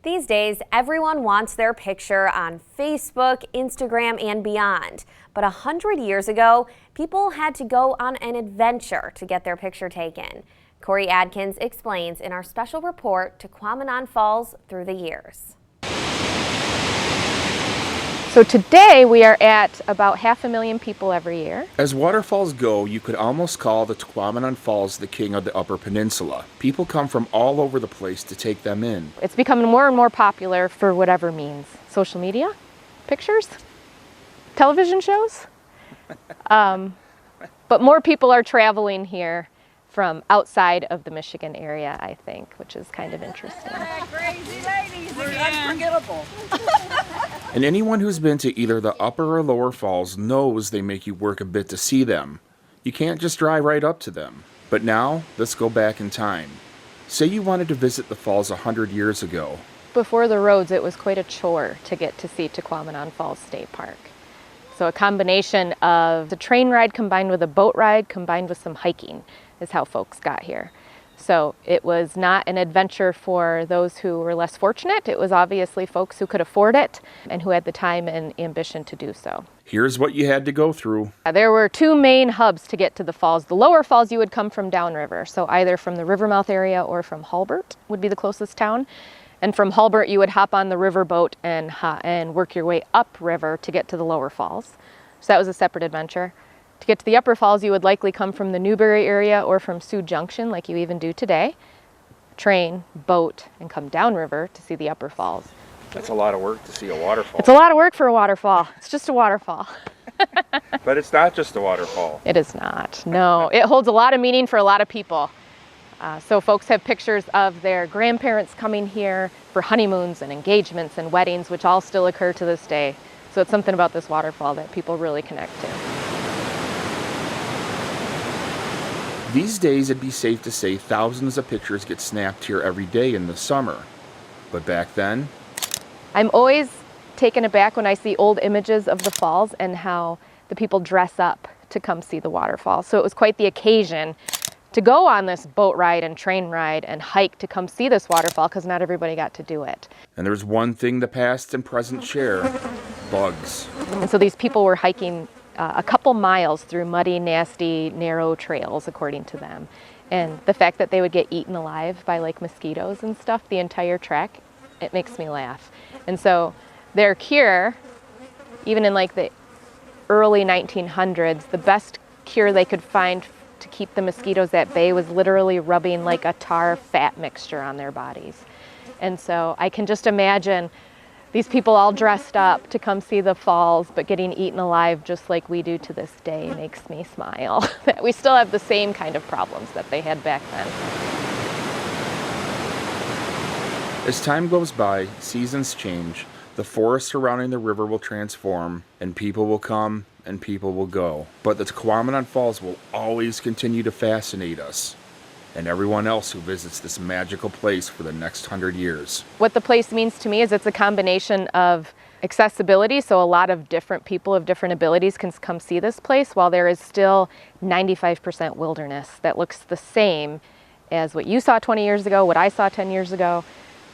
These days, everyone wants their picture on Facebook, Instagram, and beyond. But 100 years ago, people had to go on an adventure to get their picture taken. Corey Adkins explains in our special report Tahquamenon Falls through the years. So today we are at about 500,000 people every year. As waterfalls go, you could almost call the Tahquamenon Falls the king of the Upper Peninsula. People come from all over the place to take them in. It's becoming more and more popular for whatever means. Social media, pictures, television shows. But more people are traveling here from outside of the Michigan area, I think, which is kind of interesting. Crazy ladies, unforgettable. And anyone who's been to either the upper or lower falls knows they make you work a bit to see them. You can't just drive right up to them. But now, let's go back in time. Say you wanted to visit the falls 100 years ago. Before the roads, it was quite a chore to get to see Tahquamenon Falls State Park. So a combination of the train ride combined with a boat ride combined with some hiking is how folks got here. So it was not an adventure for those who were less fortunate. It was obviously folks who could afford it and who had the time and ambition to do so. Here's what you had to go through. There were two main hubs to get to the falls. The lower falls you would come from downriver, so either from the Rivermouth area or from Hulbert would be the closest town. And from Hulbert you would hop on the riverboat and work your way upriver to get to the lower falls. So that was a separate adventure. To get to the upper falls, you would likely come from the Newberry area or from Sioux Junction, like you even do today. Train, boat, and come downriver to see the upper falls. That's a lot of work to see a waterfall. It's a lot of work for a waterfall. It's just a waterfall. But it's not just a waterfall. It is not. No, it holds a lot of meaning for a lot of people. So folks have pictures of their grandparents coming here for honeymoons and engagements and weddings, which all still occur to this day. So it's something about this waterfall that people really connect to. These days, it'd be safe to say thousands of pictures get snapped here every day in the summer. But back then, I'm always taken aback when I see old images of the falls and how the people dress up to come see the waterfall. So it was quite the occasion to go on this boat ride and train ride and hike to come see this waterfall, because not everybody got to do it. And there's one thing the past and present share: bugs. And so these people were hiking a couple miles through muddy, nasty, narrow trails, according to them. And the fact that they would get eaten alive by like mosquitoes and stuff the entire trek, it makes me laugh. And so their cure, even in like the early 1900s, the best cure they could find to keep the mosquitoes at bay was literally rubbing like a tar fat mixture on their bodies. And so I can just imagine these people all dressed up to come see the falls, but getting eaten alive just like we do to this day makes me smile. That we still have the same kind of problems that they had back then. As time goes by, seasons change, the forest surrounding the river will transform, and people will come and people will go. But the Tahquamenon Falls will always continue to fascinate us and everyone else who visits this magical place for the next 100 years. What the place means to me is it's a combination of accessibility, so a lot of different people of different abilities can come see this place, while there is still 95% wilderness that looks the same as what you saw 20 years ago, what I saw 10 years ago,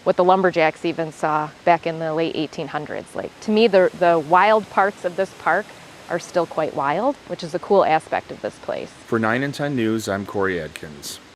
what the lumberjacks even saw back in the late 1800s. Like, to me, the wild parts of this park are still quite wild, which is a cool aspect of this place. For 9 and 10 News, I'm Corey Adkins.